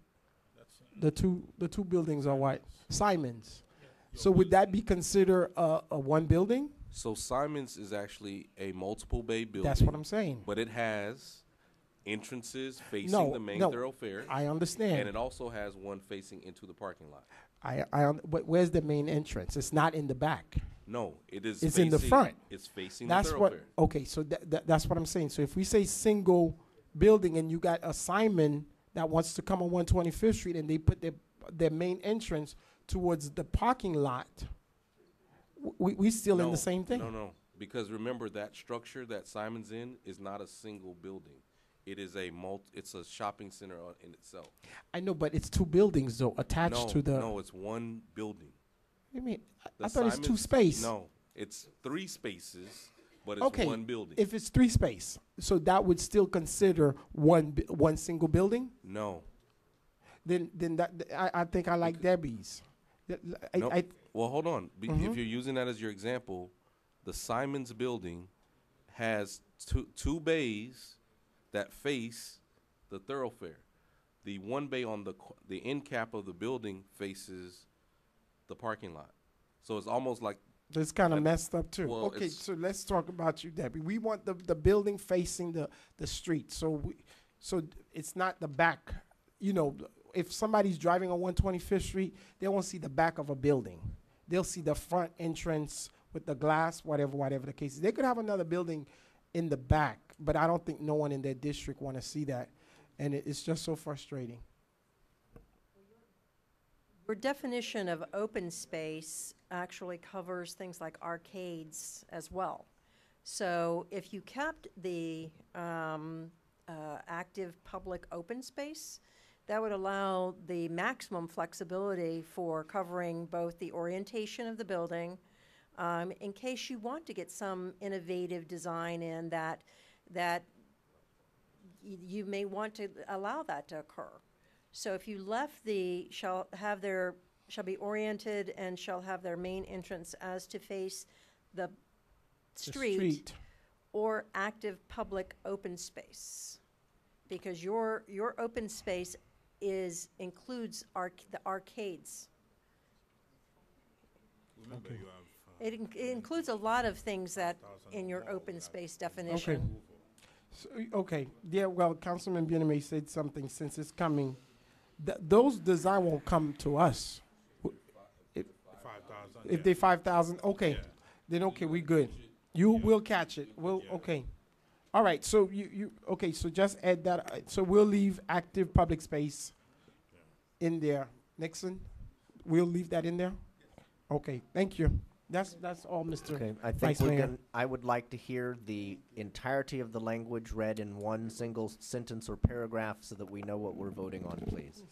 The two buildings are what? Simons. So would that be considered a one building? So Simons is actually a multiple bay building. That's what I'm saying. But it has entrances facing the main thoroughfare. I understand. And it also has one facing into the parking lot. But where's the main entrance? It's not in the back. No, it is. It's in the front. It's facing that's the thoroughfare. Okay, so that's what I'm saying. So if we say single building and you got a Simon that wants to come on 125th Street and they put their main entrance towards the parking lot, we still in the same thing. No, because remember that structure that Simon's in is not a single building. It is it's a shopping center in itself. I know, but it's two buildings though attached to the. No, it's one building. What do you mean? I thought it's two space. No, it's three spaces, but it's one building. If it's three space, so that would still consider one single building. No. Then that I think I like Debbie's. Well, hold on. If you're using that as your example, the Simons building has two bays that face the thoroughfare. The one bay on the end cap of the building faces the parking lot. So it's almost like it's kind of messed up too. Well, okay, so let's talk about you, Debbie. We want the building facing the street. So it's not the back. You know, if somebody's driving on 125th Street, they won't see the back of a building. They'll see the front entrance with the glass, whatever the case is. They could have another building in the back, but I don't think no one in their district want to see that. And it's just so frustrating. Your definition of open space actually covers things like arcades as well. So if you kept the active public open space, that would allow the maximum flexibility for covering both the orientation of the building, in case you want to get some innovative design in that you may want to allow that to occur. So if you left shall be oriented and shall have their main entrance as to face the street or active public open space, because your open space includes the arcades. Remember, you have. It includes a lot of things that in your open space definition. Okay. So, okay. Yeah. Well, Councilman Bien-Aimé said something. Since it's coming, those design won't come to us. If they 5,000, okay. Then okay, we good. You will catch it. Okay. All right. So you okay? So just add that. So we'll leave active public space in there. Nixon, we'll leave that in there. Okay. Thank you. That's all, Mr. Okay, I think Vice Mayor. I would like to hear the entirety of the language read in one single sentence or paragraph so that we know what we're voting on, please.